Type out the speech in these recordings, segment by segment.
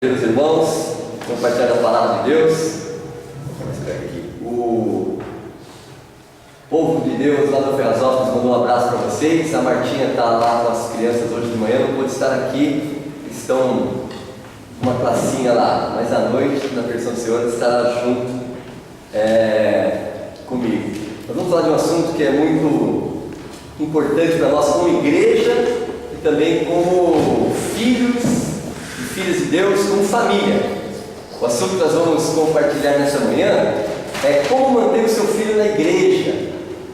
Meus irmãos, compartilhar a palavra de Deus. O povo de Deus lá do Feazópolis mandou um abraço para vocês. A Martinha está lá com as crianças hoje de manhã, não pôde estar aqui. Estão uma classinha lá, mas à noite, na versão do Senhor, estará junto comigo. Nós vamos falar de um assunto que é muito importante para nós como igreja e também como filhos de Deus, como família. O assunto que nós vamos compartilhar nessa manhã é como manter o seu filho na igreja.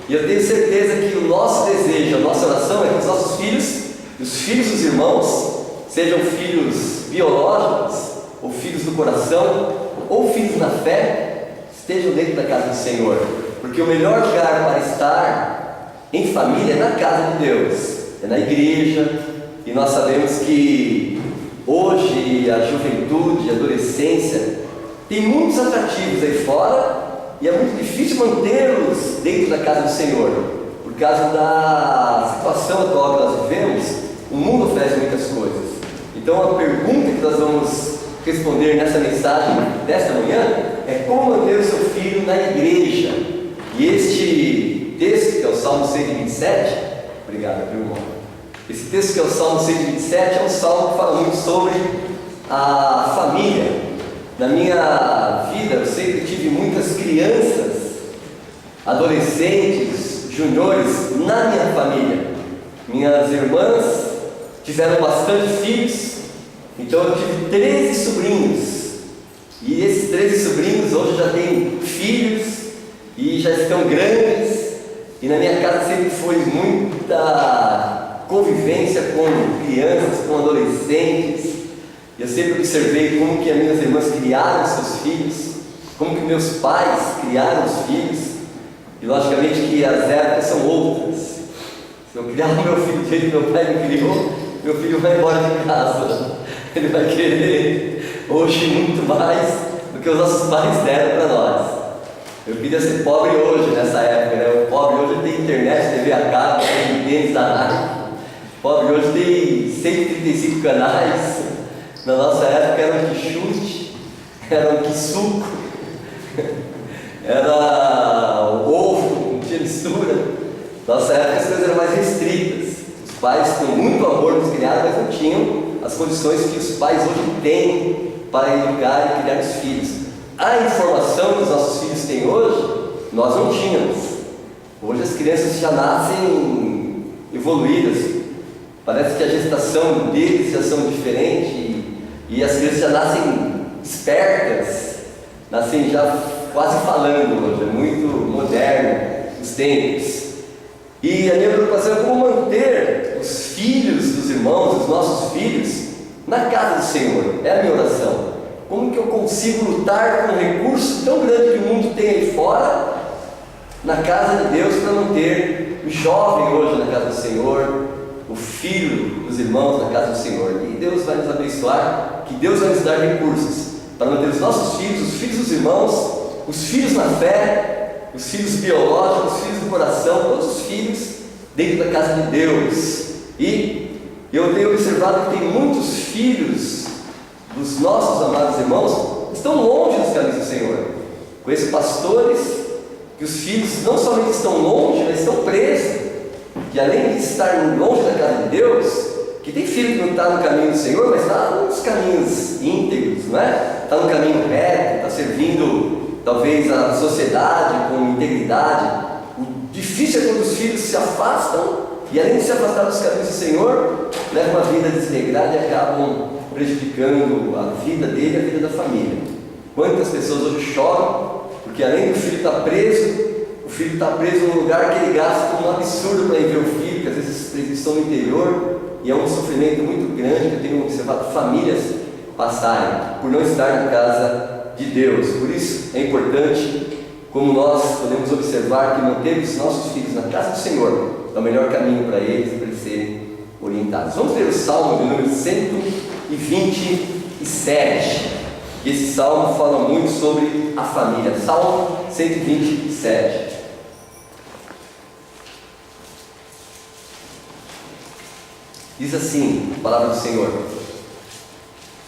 E eu tenho certeza que o nosso desejo, a nossa oração é que os nossos filhos, os filhos dos irmãos, sejam filhos biológicos, ou filhos do coração, ou filhos na fé, estejam dentro da casa do Senhor. Porque o melhor lugar para estar em família é na casa de Deus, é na igreja. E nós sabemos que hoje a juventude, a adolescência tem muitos atrativos aí fora e é muito difícil mantê-los dentro da casa do Senhor. Por causa da situação atual que nós vivemos, o mundo oferece muitas coisas. Então a pergunta que nós vamos responder nessa mensagem desta manhã é como manter o seu filho na igreja. E este texto, que é o Salmo 127, obrigado, meu irmão. Esse texto que é o Salmo 127 é um salmo que fala muito sobre a família. Na minha vida eu sempre tive muitas crianças, adolescentes, juniores na minha família. Minhas irmãs tiveram bastante filhos, então eu tive 13 sobrinhos. E esses 13 sobrinhos hoje já têm filhos e já estão grandes. E na minha casa sempre foi muita convivência com crianças, com adolescentes. Eu sempre observei como que as minhas irmãs criaram seus filhos, como que meus pais criaram os filhos. E logicamente que as épocas são outras. Se eu criar o meu filho do jeito que meu pai me criou, meu filho vai embora de casa. Ele vai querer hoje muito mais do que os nossos pais deram para nós. Eu queria ser pobre hoje, nessa época, né? O pobre hoje tem internet, TV a cabo, tem tênis da Nike. O pobre hoje tem 135 canais. Na nossa época era um que chute, era um que suco, era o ovo, não tinha mistura. Nossa época as coisas eram mais restritas. Os pais com muito amor nos criaram, mas não tinham as condições que os pais hoje têm para educar e criar os filhos. A informação que os nossos filhos têm hoje, nós não tínhamos. Hoje as crianças já nascem evoluídas. Parece que a gestação deles já são diferente e as crianças já nascem espertas, nascem já quase falando hoje. É muito moderno os tempos. E a minha preocupação é como manter os filhos dos irmãos, os nossos filhos, na casa do Senhor. É a minha oração. Como que eu consigo lutar com um recurso tão grande que o mundo tem aí fora, na casa de Deus, para manter o jovem hoje na casa do Senhor, o filho dos irmãos na casa do Senhor? E Deus vai nos abençoar, que Deus vai nos dar recursos para manter os nossos filhos, os filhos dos irmãos, os filhos na fé, os filhos biológicos, os filhos do coração, todos os filhos dentro da casa de Deus. E eu tenho observado que tem muitos filhos dos nossos amados irmãos que estão longe dos caminhos do Senhor. Conheço pastores que os filhos não somente estão longe, mas estão presos. Que além de estar longe da casa de Deus, que tem filho que não está no caminho do Senhor, mas está nos caminhos íntegros, não é? Está no caminho reto, está servindo talvez a sociedade com integridade. O difícil é quando os filhos se afastam e além de se afastar dos caminhos do Senhor, levam uma vida desregrada e acabam prejudicando a vida dele e a vida da família. Quantas pessoas hoje choram porque além do filho estar preso, o filho está preso num lugar que ele gasta um absurdo para ir ver o filho, que às vezes eles estão no interior, e é um sofrimento muito grande que eu tenho observado famílias passarem por não estar na casa de Deus. Por isso é importante, como nós podemos observar, que manter os nossos filhos na casa do Senhor é o melhor caminho para eles serem orientados. Vamos ler o Salmo de número 127. Esse salmo fala muito sobre a família. Salmo 127. Diz assim a palavra do Senhor: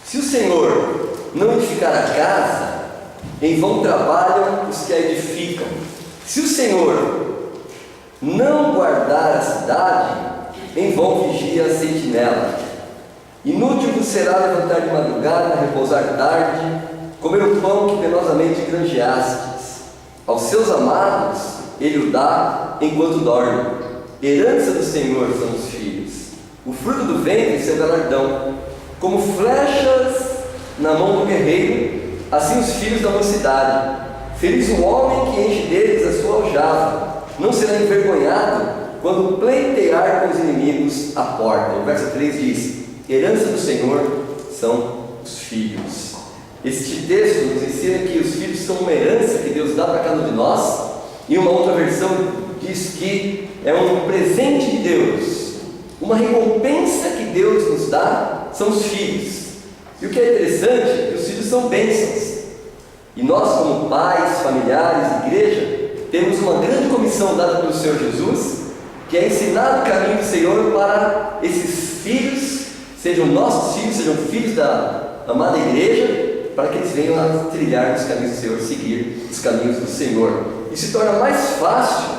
Se o Senhor não edificar a casa, em vão trabalham os que a edificam. Se o Senhor não guardar a cidade, em vão vigia a sentinela. Inútil vos será levantar de madrugada, repousar tarde, comer o pão que penosamente granjeastes. Aos seus amados ele o dá enquanto dorme. Herança do Senhor são os filhos, o fruto do ventre seu galardão. Como flechas na mão do guerreiro, assim os filhos da mocidade. Feliz o homem que enche deles a sua aljava, não será envergonhado quando pleitear com os inimigos à porta. O verso 3 diz: herança do Senhor são os filhos. Este texto nos ensina que os filhos são uma herança que Deus dá para cada um de nós, e uma outra versão diz que é um presente de Deus, uma recompensa que Deus nos dá, são os filhos. E o que é interessante é que os filhos são bênçãos, e nós, como pais, familiares, igreja, temos uma grande comissão dada pelo Senhor Jesus, que é ensinar o caminho do Senhor para esses filhos, sejam nossos filhos, sejam filhos da amada igreja, para que eles venham a trilhar os caminhos do Senhor, seguir os caminhos do Senhor. E se torna mais fácil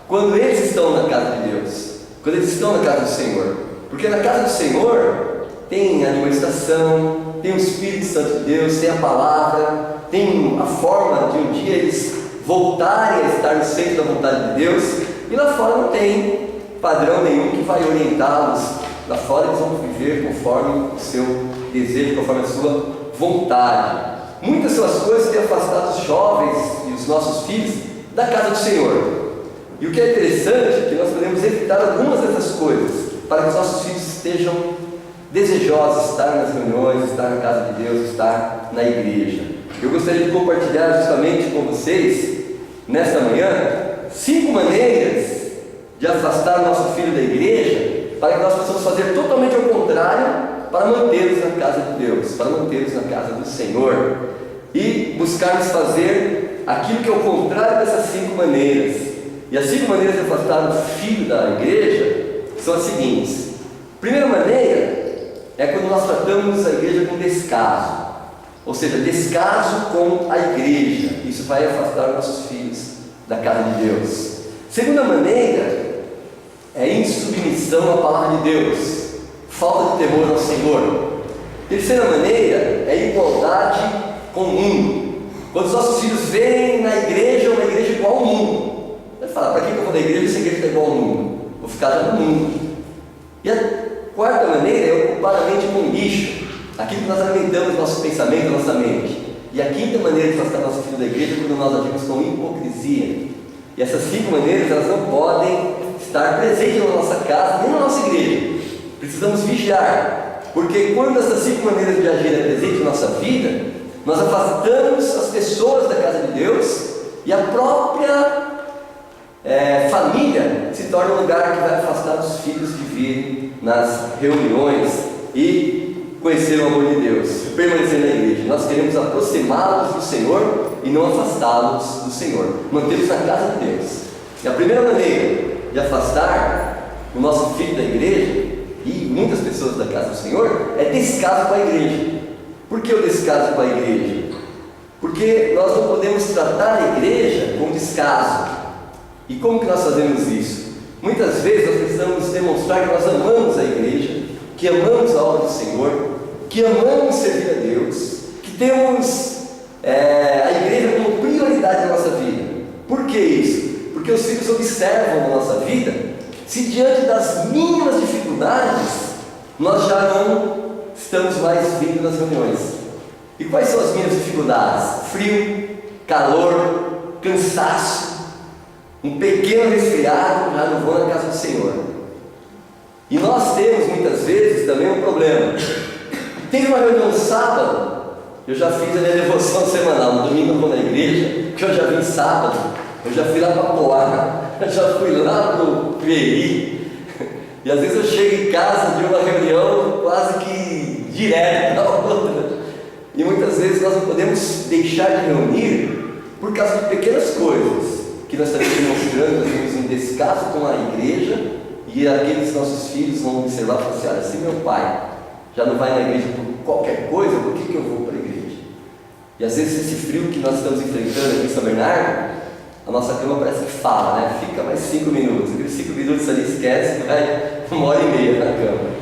quando eles estão na casa de Deus, quando eles estão na casa do Senhor, porque na casa do Senhor tem a administração, tem o Espírito Santo de Deus, tem a palavra, tem a forma de um dia eles voltarem a estar no centro da vontade de Deus, e lá fora não tem padrão nenhum que vai orientá-los. Lá fora eles vão viver conforme o seu desejo, conforme a sua vontade. Muitas são as coisas que têm afastado os jovens e os nossos filhos da casa do Senhor. E o que é interessante é que nós podemos evitar algumas dessas coisas, para que os nossos filhos estejam desejosos de estar nas reuniões, estar na casa de Deus, estar na igreja. Eu gostaria de compartilhar justamente com vocês, nesta manhã, 5 maneiras de afastar o nosso filho da igreja, para que nós possamos fazer totalmente ao contrário, para mantê-los na casa de Deus, para mantê-los na casa do Senhor, e buscarmos fazer aquilo que é o contrário dessas 5 maneiras. E as 5 maneiras de afastar o filho da igreja são as seguintes. Primeira maneira é quando nós tratamos a igreja com descaso, ou seja, descaso com a igreja. Isso vai afastar nossos filhos da casa de Deus. Segunda maneira é insubmissão à palavra de Deus, falta de temor ao Senhor. Terceira maneira é igualdade com o mundo. Quando os nossos filhos veem na igreja uma igreja igual ao mundo, vai falar: para que eu vou na igreja se a igreja está igual ao mundo? Vou ficar já no mundo. E a quarta maneira é ocupar a mente com lixo, aquilo que nós alimentamos nosso pensamento, nossa mente. E a quinta maneira de afastar nosso filho da igreja é quando nós agimos com hipocrisia. E essas 5 maneiras, elas não podem estar presentes na nossa casa, nem na nossa igreja. Precisamos vigiar, porque quando essas 5 maneiras de agir é presente na nossa vida, nós afastamos as pessoas da casa de Deus, e a própria família se torna um lugar que vai afastar os filhos de virem nas reuniões e conhecer o amor de Deus, permanecer na igreja. Nós queremos aproximá-los do Senhor e não afastá-los do Senhor, mantê-los na casa de Deus. E a primeira maneira de afastar o nosso filho da igreja, e muitas pessoas da casa do Senhor, é descaso com a igreja. Por que o descaso com a igreja? Porque nós não podemos tratar a igreja com descaso. E como que nós fazemos isso? Muitas vezes nós precisamos demonstrar que nós amamos a igreja, que amamos a obra do Senhor, que amamos servir a Deus, que temos a igreja como prioridade na nossa vida. Por que isso? Porque os filhos observam na nossa vida se diante das mínimas dificuldades nós já não estamos mais vindo nas reuniões. E quais são as mínimas dificuldades? Frio, calor, cansaço, um pequeno resfriado, já não vou na casa do Senhor. E nós temos muitas vezes também um problema. Teve uma reunião sábado, eu já fiz a minha devoção semanal. No domingo eu vou na igreja, que eu já vim sábado, eu já fui lá para Poá, eu já fui lá para o Peri, e às vezes eu chego em casa de uma reunião quase que direto da outra. E muitas vezes nós não podemos deixar de reunir por causa de pequenas coisas que nós estamos demonstrando. Nós temos um descaso com a igreja, e aqueles nossos filhos vão observar e falar assim: olha, se meu pai já não vai na igreja por qualquer coisa, por que eu vou para a igreja? E às vezes esse frio que nós estamos enfrentando aqui em São Bernardo, a nossa cama parece que fala, né? Fica mais 5 minutos, aqueles 5 minutos ali esquece, vai 1h30 na cama.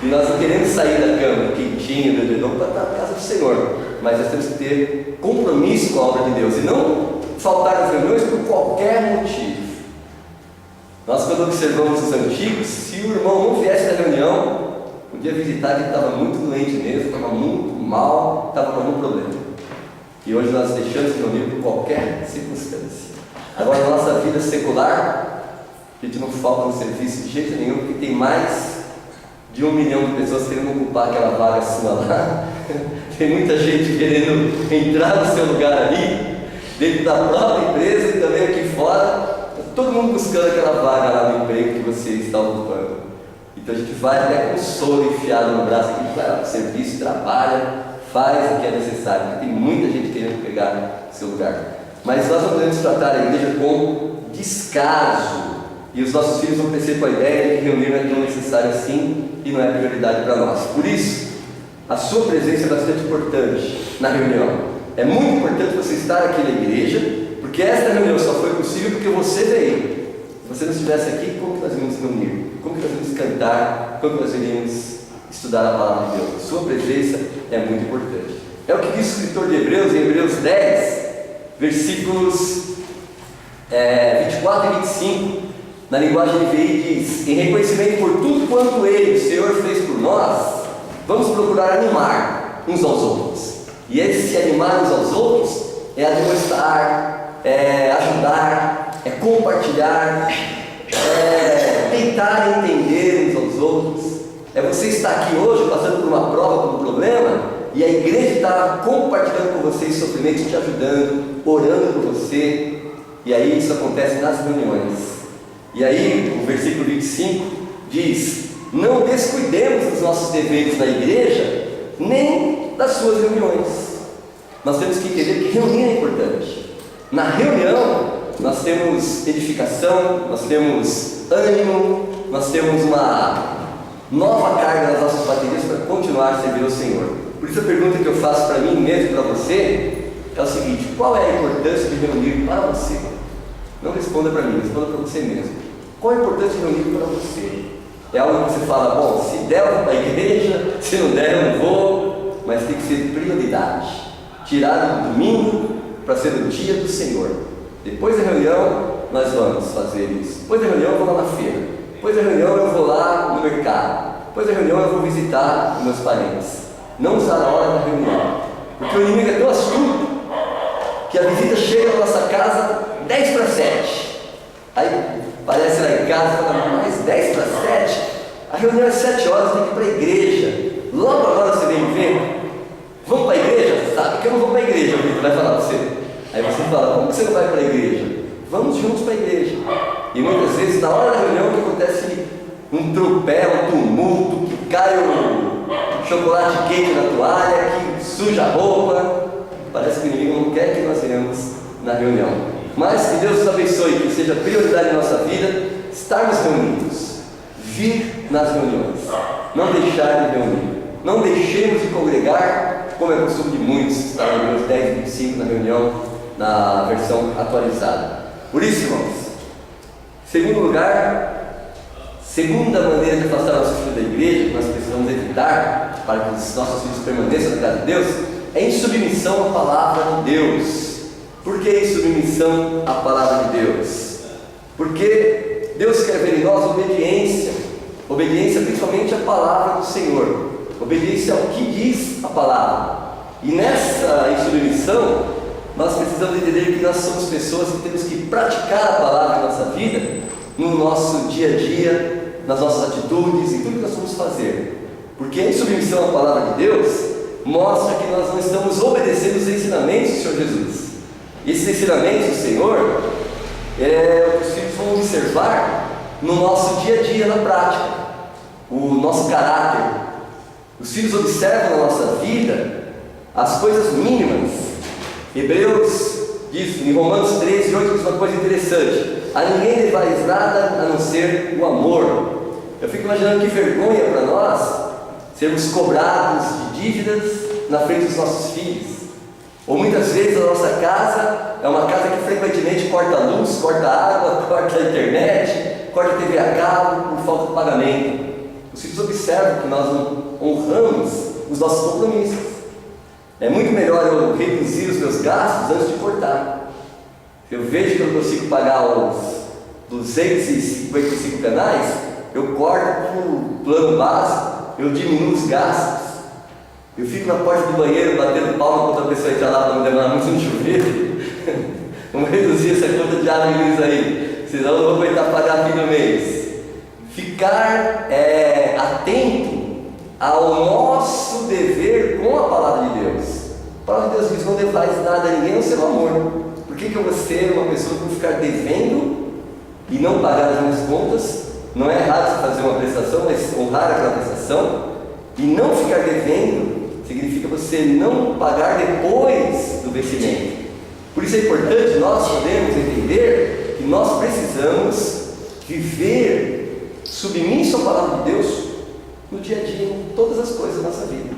E nós não queremos sair da cama quentinho, do dedão, para estar na casa do Senhor, mas nós temos que ter compromisso com a obra de Deus e não faltar às reuniões por qualquer motivo. Nós, quando observamos os antigos, se o irmão não viesse na reunião, podia visitar que ele estava muito doente mesmo, estava muito mal, estava com algum problema. E hoje nós deixamos de reunir por qualquer circunstância. Agora, na nossa vida secular, a gente não falta no serviço de jeito nenhum, porque tem mais de 1 milhão de pessoas querendo ocupar aquela vaga sua lá. Tem muita gente querendo entrar no seu lugar ali, dentro da própria empresa e também aqui fora. Todo mundo buscando aquela vaga lá no emprego que você está ocupando. Então a gente vai até com o soro enfiado no braço, a gente vai lá para o serviço, trabalha, faz o que é necessário, porque tem muita gente querendo pegar o seu lugar. Mas nós não podemos tratar a igreja com descaso, e os nossos filhos vão crescer com a ideia de que reunir não é tão necessário assim e não é prioridade para nós. Por isso, a sua presença é bastante importante na reunião. É muito importante você estar aqui na igreja, porque esta reunião só foi possível porque você veio. Se você não estivesse aqui, como que nós iríamos reunir? Como que nós iríamos cantar? Como que nós iríamos estudar a palavra de Deus? A sua presença é muito importante. É o que diz o escritor de Hebreus, em Hebreus 10, versículos 24 e 25, na linguagem NVI diz: em reconhecimento por tudo quanto Ele, o Senhor, fez por nós, vamos procurar animar uns aos outros. E esse animar uns aos outros é admoestar, é ajudar, é compartilhar, é tentar entender uns aos outros. É você estar aqui hoje passando por uma prova, por um problema, e a igreja está compartilhando com você esse sofrimento, te ajudando, orando por você. E aí isso acontece nas reuniões. E aí o versículo 25 diz: não descuidemos dos nossos deveres na igreja, nem das suas reuniões. Nós temos que entender que reunir é importante. Na reunião nós temos edificação, nós temos ânimo, nós temos uma nova carga nas nossas baterias para continuar a servir ao Senhor. Por isso a pergunta que eu faço para mim mesmo, para você, é o seguinte: qual é a importância de reunir para você? Não responda para mim, responda para você mesmo. Qual é a importância de reunir para você? É algo que você fala: bom, se der eu vou para a igreja, se não der eu não vou, mas tem que ser prioridade. Tirado do domingo para ser o dia do Senhor. Depois da reunião nós vamos fazer isso. Depois da reunião eu vou lá na feira. Depois da reunião eu vou lá no mercado. Depois da reunião eu vou visitar os meus parentes. Não usar a hora da reunião, porque o inimigo é tão astuto que a visita chega na nossa casa 10 para 7. Aí aparece lá em casa, fala: mais 10 para 7? A reunião é 7 horas, tem que ir para a igreja. Logo agora você vem ver. Vamos para a igreja? Sabe que eu não vou para a igreja, o Vitor vai falar para você. Aí você fala: como que você não vai para a igreja? Vamos juntos para a igreja. E muitas vezes, na hora da reunião, que acontece um tropel, um tumulto, que cai o chocolate quente na toalha, que suja a roupa. Parece que o inimigo não quer que nós venhamos na reunião. Mas que Deus nos abençoe, que seja prioridade na nossa vida estarmos reunidos, vir nas reuniões, não deixar de reunir. Não deixemos de congregar, como é costume de muitos, está em Hebreus 10 e 25 na reunião, na versão atualizada. Por isso, irmãos, segundo lugar, segunda maneira de afastar nossos filhos da igreja, que nós precisamos evitar para que os nossos filhos permaneçam na casa de Deus, é em submissão à palavra de Deus. Por que em submissão à palavra de Deus? Porque Deus quer ver em nós obediência, obediência principalmente à palavra do Senhor. Obediência ao que diz a palavra. E nessa insubmissão, nós precisamos entender que nós somos pessoas que temos que praticar a palavra na nossa vida, no nosso dia a dia, nas nossas atitudes, em tudo que nós vamos fazer. Porque a insubmissão à palavra de Deus mostra que nós não estamos obedecendo os ensinamentos do Senhor Jesus. E esses ensinamentos do Senhor é o que os filhos vão observar no nosso dia a dia, na prática, o nosso caráter. Os filhos observam na nossa vida as coisas mínimas. Hebreus diz, em Romanos 13, 8, diz uma coisa interessante: a ninguém levais nada a não ser o amor. Eu fico imaginando que vergonha para nós sermos cobrados de dívidas na frente dos nossos filhos. Ou muitas vezes a nossa casa é uma casa que frequentemente corta a luz, corta a água, corta a internet, corta a TV a cabo por falta de pagamento. Os filhos observam que nós não honramos os nossos compromissos. É muito melhor eu reduzir os meus gastos antes de cortar. Eu vejo que eu consigo pagar os 255 canais, eu corto por plano básico, eu diminuo os gastos. Eu fico na porta do banheiro batendo palma quando a pessoa entrar lá para não demorar muito no chuveiro. Vamos reduzir essa conta de água e luz aí, senão eu não vou aguentar pagar fim do mês. Ficar atento ao nosso dever com a palavra de Deus. A palavra de Deus diz: não devais nada a ninguém ao seu amor. Por que eu vou ser uma pessoa que vou ficar devendo e não pagar as minhas contas? Não é errado você fazer uma prestação, mas honrar aquela prestação. E não ficar devendo significa você não pagar depois do vencimento. Por isso é importante nós podermos entender que nós precisamos viver submisso à palavra de Deus no dia a dia, em todas as coisas da nossa vida.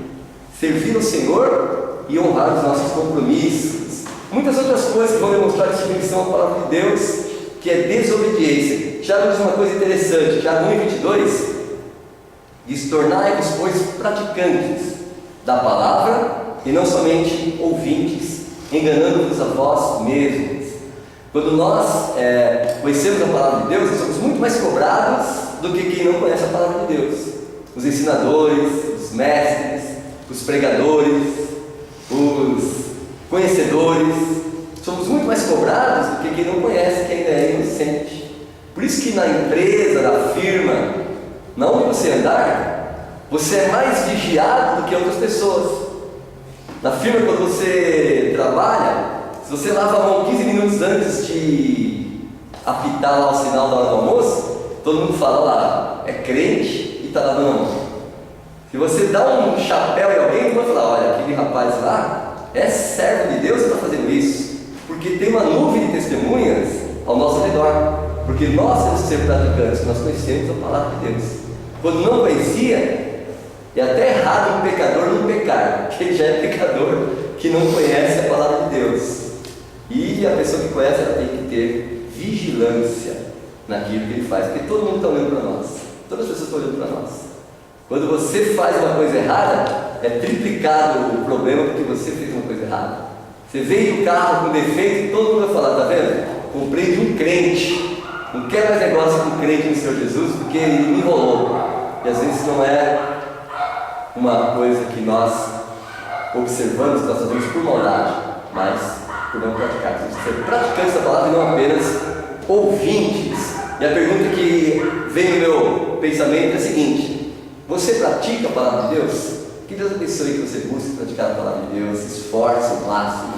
Servir ao Senhor e honrar os nossos compromissos. Muitas outras coisas que vão demonstrar submissão à palavra de Deus, que é desobediência. Tiago diz uma coisa interessante, Tiago 1:22, diz: tornai-vos, pois, praticantes da palavra e não somente ouvintes, enganando-vos a vós mesmos. Quando nós conhecemos a palavra de Deus, nós somos muito mais cobrados do que quem não conhece a palavra de Deus. Os ensinadores, os mestres, os pregadores, os conhecedores, somos muito mais cobrados do que quem não conhece, que ainda é inocente. Por isso que na empresa, na firma, na onde você andar, você é mais vigiado do que outras pessoas. Na firma, quando você trabalha, se você lava a mão 15 minutos antes de apitar lá o sinal da hora do almoço, todo mundo fala lá, é crente e está lavando a mão. Se você dá um chapéu em alguém, todo mundo vai falar: olha, aquele rapaz lá é servo de Deus e está fazendo isso. Porque tem uma nuvem de testemunhas ao nosso redor. Porque nós temos que ser praticantes, nós conhecemos a palavra de Deus. Quando não conhecia, é até errado um pecador não pecar, porque ele já é pecador que não conhece a palavra de Deus. E a pessoa que conhece, ela tem que ter vigilância naquilo que ele faz, porque todo mundo está olhando para nós, todas as pessoas estão olhando para nós. Quando você faz uma coisa errada, é triplicado o problema porque você fez uma coisa errada. Você veio do carro com defeito e todo mundo vai falar: tá vendo? Comprei de um crente, não quer mais negócio com crente no Senhor Jesus porque ele me enrolou. E às vezes não é uma coisa que nós observamos, que nós fazemos por maldade, mas por não praticar. Temos que ser praticantes da palavra e não apenas ouvintes. E a pergunta que vem no meu pensamento é a seguinte: você pratica a palavra de Deus? Que Deus abençoe que você busque praticar a palavra de Deus, se esforce ao máximo,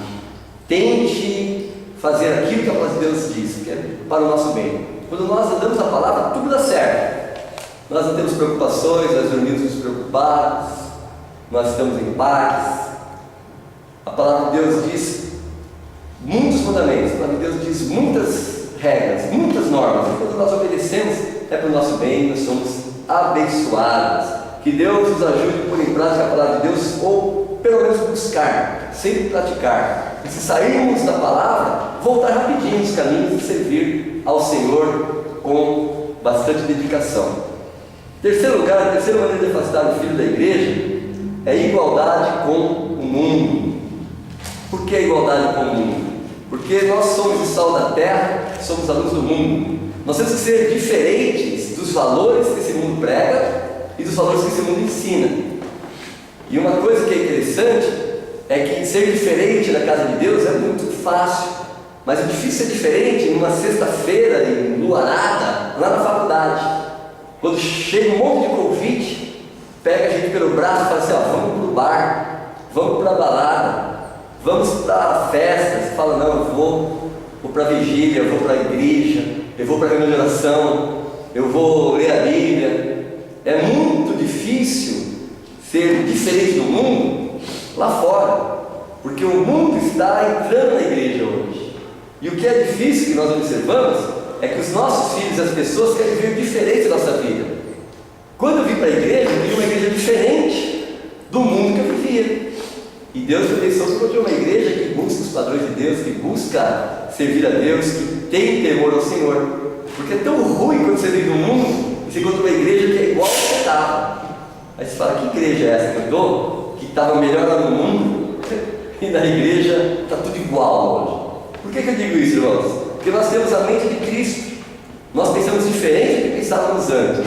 tente fazer aquilo que a palavra de Deus diz, que é para o nosso bem. Quando nós andamos na palavra, tudo dá certo. Nós não temos preocupações, nós dormimos despreocupados, nós estamos em paz. A palavra de Deus diz muitos mandamentos, a palavra de Deus diz muitas regras, muitas normas. E quando nós obedecemos, é para o nosso bem, nós somos abençoados. Que Deus nos ajude a pôr em prática a palavra de Deus, ou pelo menos buscar, sempre praticar. E se sairmos da palavra, voltar rapidinho nos caminhos e servir ao Senhor com bastante dedicação. Terceiro lugar, a terceira maneira de afastar o filho da igreja é a igualdade com o mundo. Por que a igualdade com o mundo? Porque nós somos o sal da terra, somos a luz do mundo. Nós temos que ser diferentes dos valores que esse mundo prega e dos valores que esse mundo ensina. E uma coisa que é interessante é que ser diferente da casa de Deus é muito fácil, mas é difícil ser diferente numa sexta-feira enluarada lá na faculdade. Quando chega um monte de convite, pega a gente pelo braço e fala assim: ó, vamos para o bar, vamos para a balada, vamos para a festa. Você fala: não, eu vou para a vigília, eu vou para a igreja, eu vou para a reunião de oração, eu vou ler a Bíblia. É muito difícil ser diferente do mundo lá fora, porque o mundo está entrando na igreja hoje. E o que é difícil que nós observamos é que os nossos filhos e as pessoas querem viver diferente da nossa vida. Quando eu vim para a igreja, eu vi uma igreja diferente do mundo que eu vivia. E Deus me abençoou que eu encontrei uma igreja que busca os padrões de Deus, que busca servir a Deus, que tem temor ao Senhor. Porque é tão ruim quando você vem do mundo e você encontra uma igreja que é igual ao que você estava. Aí você fala, que igreja é essa que eu estou? Que estava melhor lá no mundo e na igreja está tudo igual hoje. Por que eu digo isso, irmãos? Porque nós temos a mente de Cristo. Nós pensamos diferente do que pensávamos antes.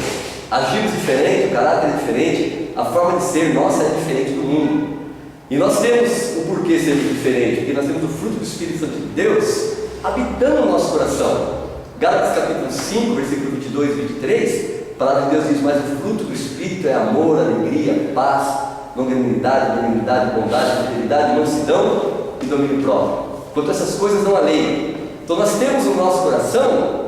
Agimos diferente, o caráter é diferente, a forma de ser nossa é diferente do mundo. E nós temos o porquê ser diferente, porque nós temos o fruto do Espírito Santo de Deus habitando no nosso coração. Gálatas capítulo 5, versículo 22 e 23, a palavra de Deus diz: mas o fruto do Espírito é amor, alegria, paz, longanimidade, benignidade, bondade, fidelidade, mansidão e domínio próprio. Quanto a essas coisas não há lei. Então nós temos no nosso coração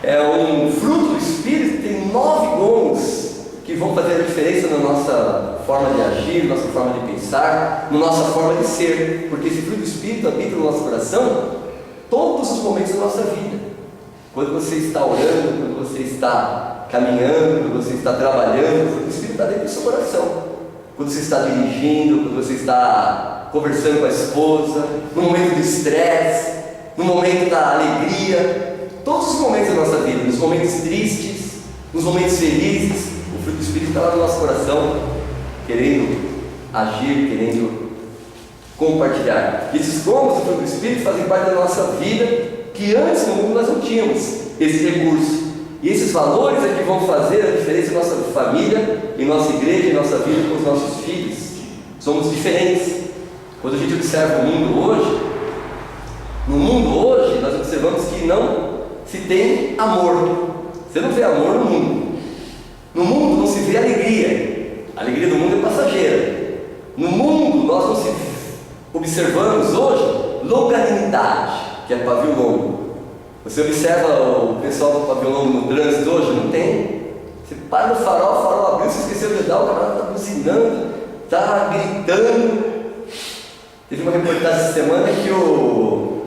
um fruto do Espírito, tem 9 dons que vão fazer a diferença na nossa forma de agir, na nossa forma de pensar, na nossa forma de ser, porque esse fruto do Espírito habita no nosso coração todos os momentos da nossa vida. Quando você está orando, quando você está caminhando, quando você está trabalhando, o fruto do Espírito está dentro do seu coração. Quando você está dirigindo, quando você está conversando com a esposa, no momento do estresse, no momento da alegria, todos os momentos da nossa vida, nos momentos tristes, nos momentos felizes, o fruto do Espírito está lá no nosso coração, querendo agir, querendo compartilhar. E esses dons do fruto do Espírito fazem parte da nossa vida, que antes no mundo nós não tínhamos esse recurso. E esses valores é que vão fazer a diferença em nossa família, em nossa igreja, em nossa vida com os nossos filhos. Somos diferentes. Quando a gente observa o mundo hoje, no mundo hoje nós observamos que não se tem amor. Você não vê amor no mundo. No mundo não se vê alegria. A alegria do mundo é passageira. No mundo nós não se observamos hoje longanimidade, que é pavio longo. Você observa o pessoal do pavio longo no trânsito hoje? Não tem. Você para no farol, o farol abriu, você esqueceu de dar, o camarada está buzinando, está gritando. Teve uma reportagem essa semana que o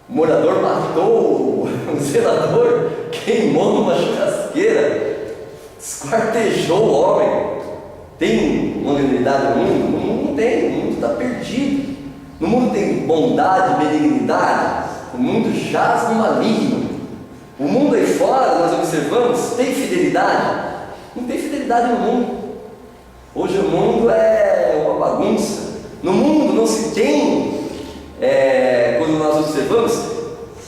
morador matou o zelador, queimou numa churrasqueira, esquartejou o homem. Tem longanimidade no mundo? No mundo não tem, o mundo está perdido. No mundo tem bondade, benignidade, o mundo jaz no maligno. O mundo aí fora, nós observamos, tem fidelidade? Não tem fidelidade no mundo. Hoje o mundo é uma bagunça. No mundo não se tem, quando nós observamos,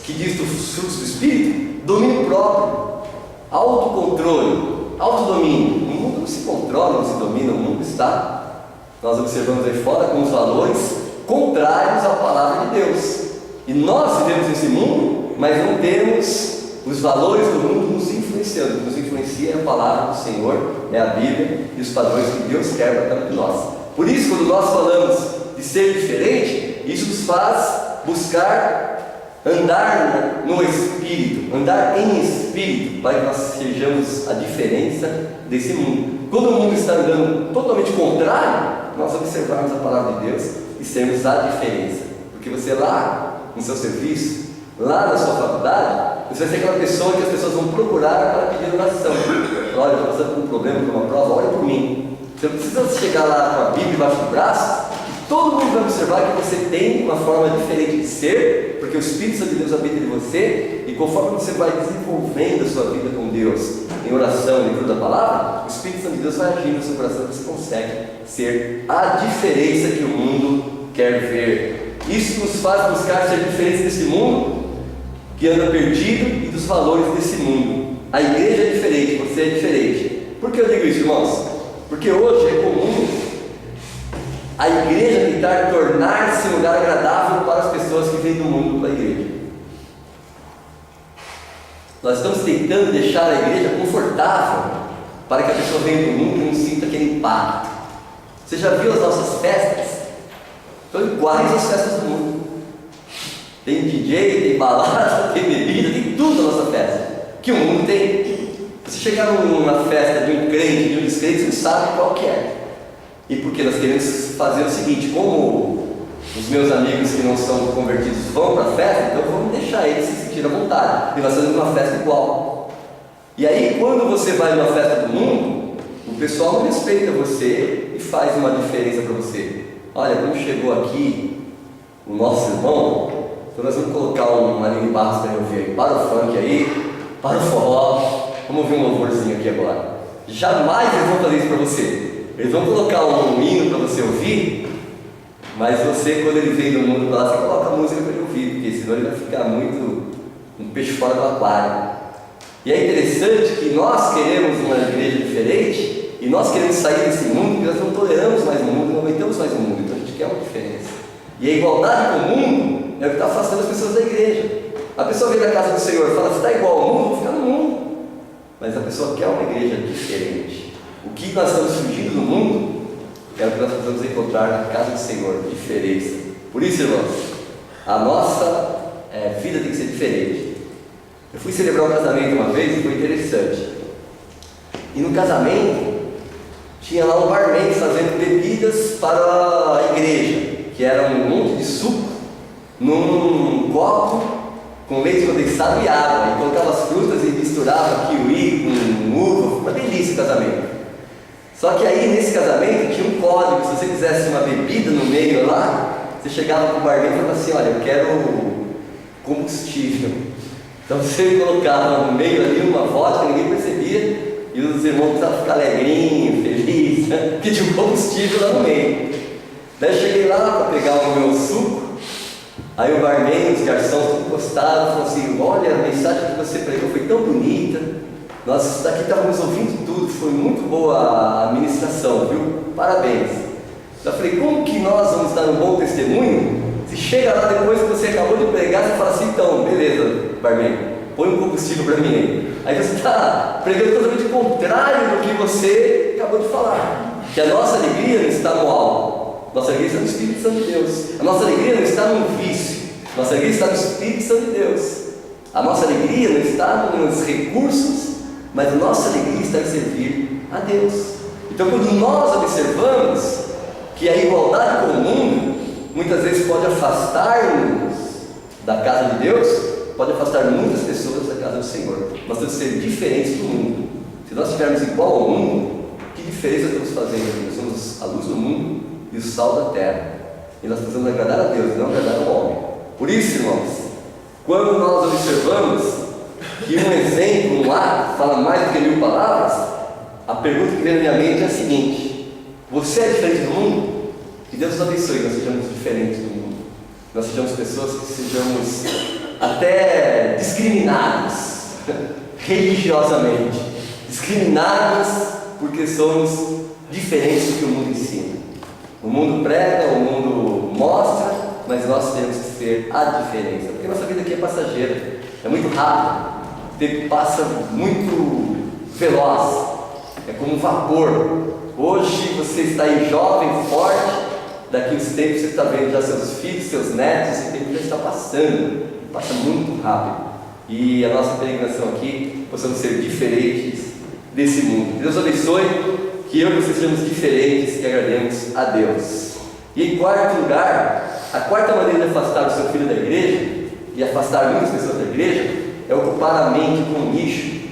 que diz dos frutos do Espírito, domínio próprio, autocontrole, autodomínio. No mundo não se controla, não se domina, o mundo está, nós observamos aí fora, com os valores contrários à palavra de Deus. E nós vivemos nesse mundo, mas não temos os valores do mundo nos influenciando. O que nos influencia é a palavra do Senhor, é a Bíblia e os padrões que Deus quer para cada um de nós. Por isso, quando nós falamos de ser diferente, isso nos faz buscar andar no Espírito, andar em Espírito, para que nós sejamos a diferença desse mundo. Quando o mundo está andando totalmente contrário, nós observarmos a palavra de Deus e sermos a diferença. Porque você lá no seu serviço, lá na sua faculdade, você vai ser aquela pessoa que as pessoas vão procurar para pedir oração. Olha, estou passando por um problema, por uma prova, olha por mim. Você não precisa chegar lá com a Bíblia embaixo do braço, que todo mundo vai observar que você tem uma forma diferente de ser, porque o Espírito Santo de Deus habita em você, e conforme você vai desenvolvendo a sua vida com Deus, em oração, em leitura da palavra, o Espírito Santo de Deus vai agir no seu coração e você consegue ser a diferença que o mundo quer ver. Isso nos faz buscar ser diferentes desse mundo que anda perdido e dos valores desse mundo. A igreja é diferente, você é diferente. Por que eu digo isso, irmãos? Porque hoje é comum a igreja tentar tornar-se um lugar agradável para as pessoas que vêm do mundo para a igreja. Nós estamos tentando deixar a igreja confortável para que a pessoa venha do mundo e não sinta aquele impacto. Você já viu as nossas festas? Estão iguais às festas do mundo. Tem DJ, tem balada, tem bebida, tem tudo na nossa festa, que o mundo tem. Se chegar numa festa de um crente, de um descrente, você não sabe qual que é. E porque nós queremos fazer o seguinte: como os meus amigos que não são convertidos vão para a festa, então vamos deixar eles se sentir à vontade. E nós fazemos uma festa igual. E aí, quando você vai numa festa do mundo, o pessoal não respeita você e faz uma diferença para você. Olha, quando chegou aqui o nosso irmão, então nós vamos colocar um Aline Barros para eu ouvir aí. Para o funk aí, para o forró. Vamos ouvir um louvorzinho aqui agora. Jamais eles vão fazer isso para você. Eles vão colocar um hino para você ouvir, mas você, quando ele vem do mundo para lá, você coloca a música para ele ouvir, porque senão ele vai ficar muito um peixe fora do aquário. E é interessante que nós queremos uma igreja diferente, e nós queremos sair desse mundo, porque nós não toleramos mais o mundo, não aguentamos mais o mundo, então a gente quer uma diferença. E a igualdade com o mundo é o que está afastando as pessoas da igreja. A pessoa vem da casa do Senhor e fala, você está igual ao mundo, vou ficar no mundo. Mas a pessoa quer uma igreja diferente. O que nós estamos fugindo do mundo é o que nós precisamos encontrar na casa do Senhor, diferença. Por isso, irmãos, a nossa vida tem que ser diferente. Eu fui celebrar um casamento uma vez e foi interessante. E no casamento, tinha lá um barman fazendo bebidas para a igreja, que era um monte de suco num copo com leite condensado e água, e colocava as frutas e misturava kiwi com uva, uma delícia o casamento. Só que aí nesse casamento tinha um código, se você quisesse uma bebida no meio lá, você chegava para o barman e falava assim, olha, eu quero combustível. Então você colocava no meio ali uma vodka, ninguém percebia, e os irmãos precisavam ficar alegrinhos, felizes, né? Porque tinha um combustível lá no meio. Daí eu cheguei lá para pegar o meu suco, aí o barman, os garçons, tudo encostados, falou assim, olha, a mensagem que você pregou foi tão bonita, nós daqui estávamos ouvindo tudo, foi muito boa a ministração, viu? Parabéns. Eu falei, como que nós vamos dar um bom testemunho? Se chega lá depois que você acabou de pregar, você fala assim, então, beleza, barman, põe um combustível para mim aí. Aí você está pregando totalmente o contrário do que você acabou de falar. Que a nossa alegria não está no álcool, nossa alegria está no Espírito Santo de Deus. A nossa alegria não está no vício, nossa alegria está no Espírito Santo de Deus. A nossa alegria não está nos recursos, mas a nossa alegria está em servir a Deus. Então, quando nós observamos que a igualdade com o mundo muitas vezes pode afastar-nos da casa de Deus, pode afastar muitas pessoas da casa do Senhor. Nós temos que ser diferentes do mundo. Se nós estivermos igual ao mundo, que diferença estamos fazendo? Nós somos a luz do mundo e o sal da terra. E nós precisamos agradar a Deus, não agradar ao homem. Por isso, irmãos, quando nós observamos que um exemplo, um ato, fala mais do que 1000 palavras, a pergunta que vem na minha mente é a seguinte: você é diferente do mundo? Que Deus nos abençoe, nós sejamos diferentes do mundo. Nós sejamos pessoas que sejamos até discriminados religiosamente, discriminados porque somos diferentes do que o mundo ensina. O mundo prega, o mundo mostra, mas nós temos que ser a diferença, porque nossa vida aqui é passageira, é muito rápido, o tempo passa muito veloz, é como um vapor. Hoje você está aí jovem, forte, daqui a uns tempos você está vendo já seus filhos, seus netos, esse tempo já está passando, passa muito rápido. E a nossa peregrinação aqui, possamos ser diferentes desse mundo. Deus abençoe, que eu e você sejamos diferentes e agrademos a Deus. E em quarto lugar, a quarta maneira de afastar o seu filho da igreja, e afastar muitas pessoas da igreja, é ocupar a mente com um lixo.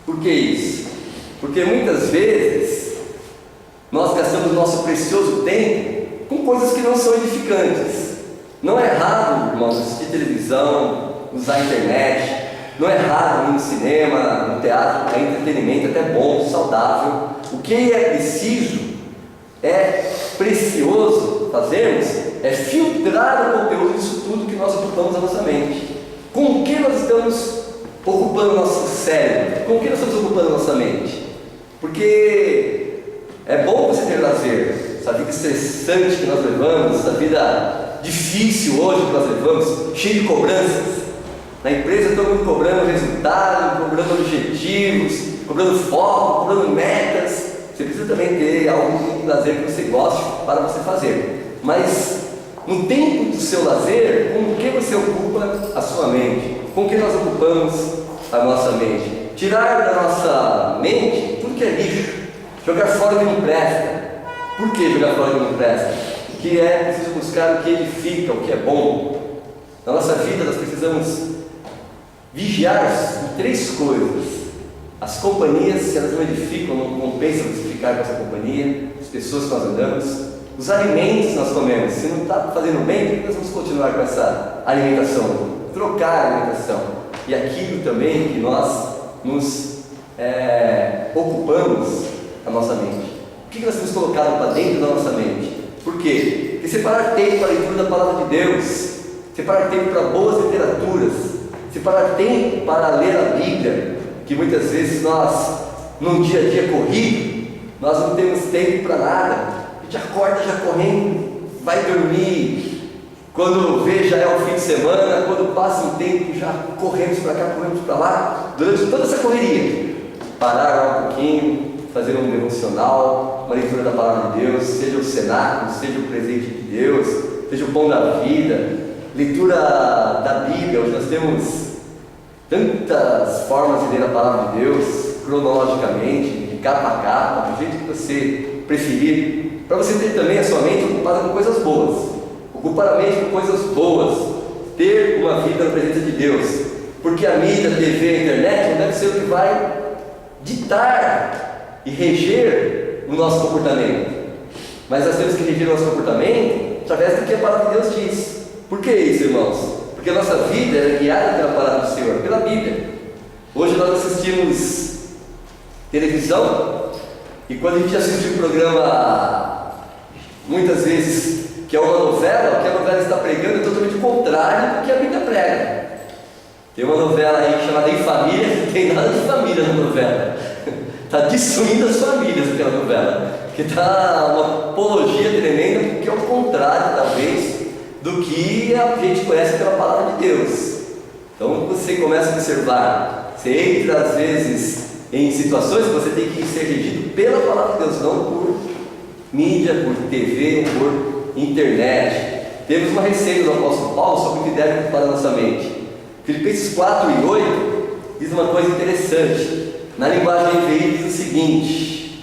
Por que isso? Porque muitas vezes nós gastamos nosso precioso tempo com coisas que não são edificantes. Não é errado, irmãos, assistir televisão, usar a internet, não é errado ir no cinema, no teatro, é entretenimento, até bom, saudável. O que é preciso, é precioso fazermos, é filtrar o conteúdo disso tudo que nós ocupamos a nossa mente. Com o que nós estamos ocupando o nosso cérebro? Com o que nós estamos ocupando a nossa mente? Porque é bom você ter lazer, essa vida estressante que nós levamos, essa vida difícil hoje que nós levamos, cheia de cobranças. Na empresa todo mundo cobrando resultado, cobrando objetivos, cobrando foco, cobrando metas. Você precisa também ter algum lazer que você goste para você fazer. Mas no tempo do seu lazer, com o que você ocupa a sua mente? Com o que nós ocupamos a nossa mente? Tirar da nossa mente tudo que é lixo, jogar fora o que não presta. Por que jogar fora o que não presta? Que é preciso buscar o que edifica, o que é bom. Na nossa vida nós precisamos vigiar em 3 coisas. As companhias, se elas não edificam, não compensa você ficar com essa companhia, as pessoas que nós andamos, os alimentos que nós comemos, se não está fazendo bem, por que nós vamos continuar com essa alimentação? Trocar a alimentação. E aquilo também que nós nos ocupamos a nossa mente. O que nós temos colocado para dentro da nossa mente? Por quê? Porque separar tempo para a leitura da palavra de Deus, separar tempo para boas literaturas, separar tempo para ler a Bíblia, que muitas vezes nós, num dia a dia corrido, nós não temos tempo para nada, a gente acorda já correndo, vai dormir, quando vê já é o fim de semana, quando passa um tempo já corremos para cá, corremos para lá, durante toda essa correria, parar lá um pouquinho, fazer um devocional, uma leitura da palavra de Deus, seja o cenáculo, seja o presente de Deus, seja o pão da vida, leitura da Bíblia, onde nós temos tantas formas de ler a palavra de Deus, cronologicamente, de capa a capa, do jeito que você preferir, para você ter também a sua mente ocupada com coisas boas, ocupar a mente com coisas boas, ter uma vida na presença de Deus, porque a mídia, a TV, a internet não deve ser o que vai ditar e reger o nosso comportamento, mas nós temos que reger o nosso comportamento através do que a palavra de Deus diz. Por que isso, irmãos? Porque a nossa vida é guiada pela palavra do Senhor, pela Bíblia. Hoje nós assistimos televisão, e quando a gente assiste um programa, muitas vezes, que é uma novela, o que a novela está pregando é totalmente o contrário do que a Bíblia prega. Tem uma novela aí chamada Em Família, que não tem nada de família na novela. Está destruindo as famílias aquela novela, que está uma apologia tremenda, porque é o contrário, talvez, do que a gente conhece pela palavra de Deus. Então você começa a observar, você entra às vezes em situações que você tem que ser regido pela palavra de Deus, não por mídia, por TV, por internet. Temos uma receita do apóstolo Paulo sobre o que deve ocupar a nossa mente. Filipenses 4 e 8 diz uma coisa interessante. Na linguagem NVI diz o seguinte: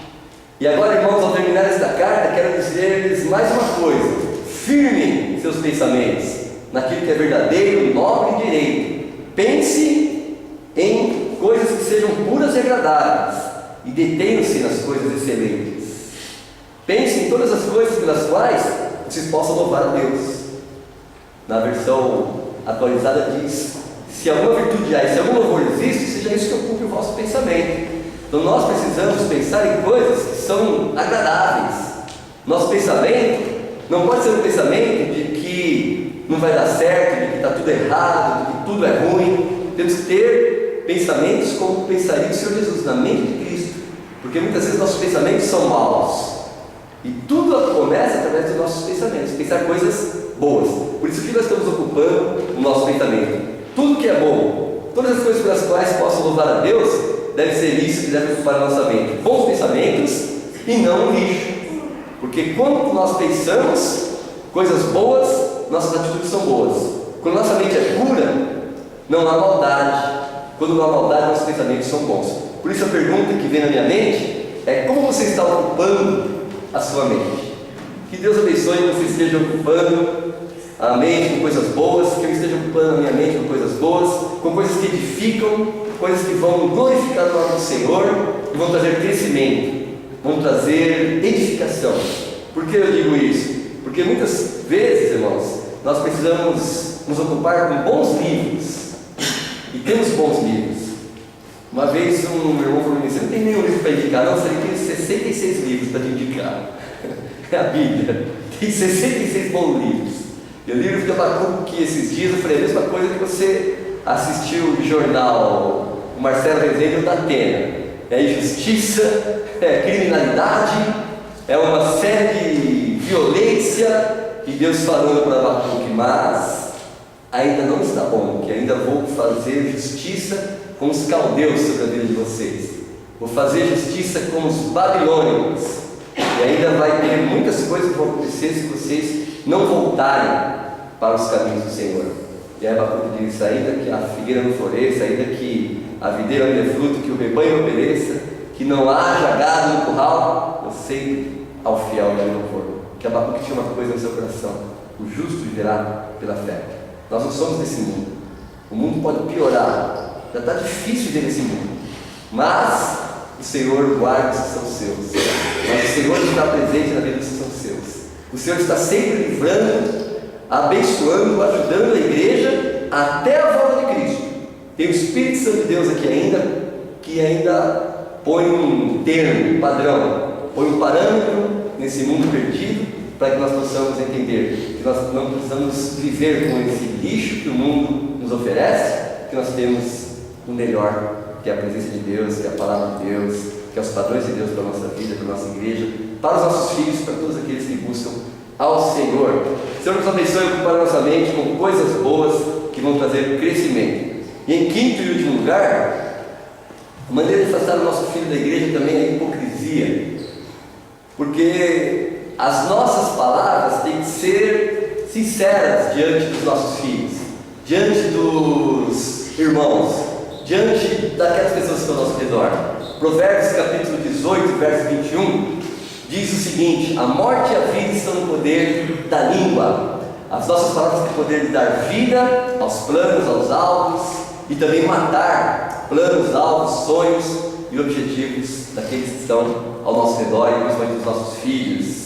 e agora, irmãos, ao terminar esta carta, quero dizer-lhes mais uma coisa: firme seus pensamentos naquilo que é verdadeiro, nobre e direito. Pense em coisas que sejam puras e agradáveis, e detenham-se nas coisas excelentes. Pense em todas as coisas pelas quais vocês possam louvar a Deus. Na versão atualizada diz: se alguma virtude há e se algum louvor existe, seja isso que ocupe o vosso pensamento. Então nós precisamos pensar em coisas que são agradáveis. Nosso pensamento não pode ser um pensamento de que não vai dar certo, de que está tudo errado, de que tudo é ruim. Temos que ter pensamentos como pensaria o Senhor Jesus, na mente de Cristo, porque muitas vezes nossos pensamentos são maus, e tudo começa através dos nossos pensamentos, pensar coisas boas. Por isso que nós estamos ocupando o nosso pensamento. Tudo que é bom, todas as coisas pelas quais possam louvar a Deus, deve ser isso que deve ocupar a nossa mente. Bons pensamentos e não lixo. Porque quando nós pensamos coisas boas, nossas atitudes são boas. Quando nossa mente é pura, não há maldade. Quando não há maldade, nossos pensamentos são bons. Por isso a pergunta que vem na minha mente é: como você está ocupando a sua mente? Que Deus abençoe que você esteja ocupando a mente com coisas boas, que eu esteja ocupando a minha mente com coisas boas, com coisas que edificam, coisas que vão glorificar o nome do Senhor e vão trazer crescimento, vão trazer edificação. Por que eu digo isso? Porque muitas vezes, irmãos, nós precisamos nos ocupar com bons livros, e temos bons livros. Uma vez um irmão falou: você não tem nenhum livro para indicar? Não, você tem 66 livros para te indicar. É a Bíblia, tem 66 bons livros. Eu li o livro de Abacuque esses dias, eu falei a mesma coisa que você assistiu o jornal, o Marcelo Rezende da Atena. É injustiça, é criminalidade, é uma série de violência, e Deus falando para Abacuque: mas ainda não está bom, que ainda vou fazer justiça com os caldeus sobre a vida de vocês, vou fazer justiça com os babilônios, e ainda vai ter muitas coisas que vão acontecer se vocês não voltarem para os caminhos do Senhor. E aí Abacuque diz: ainda que a figueira não floresça, ainda que a videira não dê fruto, que o rebanho não pereça, que não haja gado no curral, eu sei ao fiel de louvor. Que Abacuque tinha uma coisa no seu coração: o justo viverá pela fé. Nós não somos desse mundo. O mundo pode piorar, já está difícil ver esse mundo, mas o Senhor guarda os que são seus. Mas o Senhor está presente na vida dos que são seus. O Senhor está sempre livrando, abençoando, ajudando a igreja até a volta de Cristo. Tem o Espírito Santo de Deus aqui ainda, que ainda põe um termo, um padrão, põe um parâmetro nesse mundo perdido, para que nós possamos entender que nós não precisamos viver com esse lixo que o mundo nos oferece, que nós temos o melhor, que é a presença de Deus, que é a palavra de Deus, que é os padrões de Deus para a nossa vida, para a nossa igreja, para os nossos filhos, para todos aqueles que buscam ao Senhor. O Senhor nos abençoe para a nossa mente com coisas boas que vão trazer crescimento. E em quinto e último lugar, a maneira de afastar o nosso filho da igreja também é a hipocrisia, porque as nossas palavras têm que ser sinceras diante dos nossos filhos, diante dos irmãos, diante daquelas pessoas que estão ao nosso redor. Provérbios capítulo 18, verso 21 diz o seguinte: a morte e a vida estão no poder da língua. As nossas palavras têm o poder de dar vida aos planos, aos alvos, e também matar planos, alvos, sonhos e objetivos daqueles que estão ao nosso redor, e principalmente dos nossos filhos.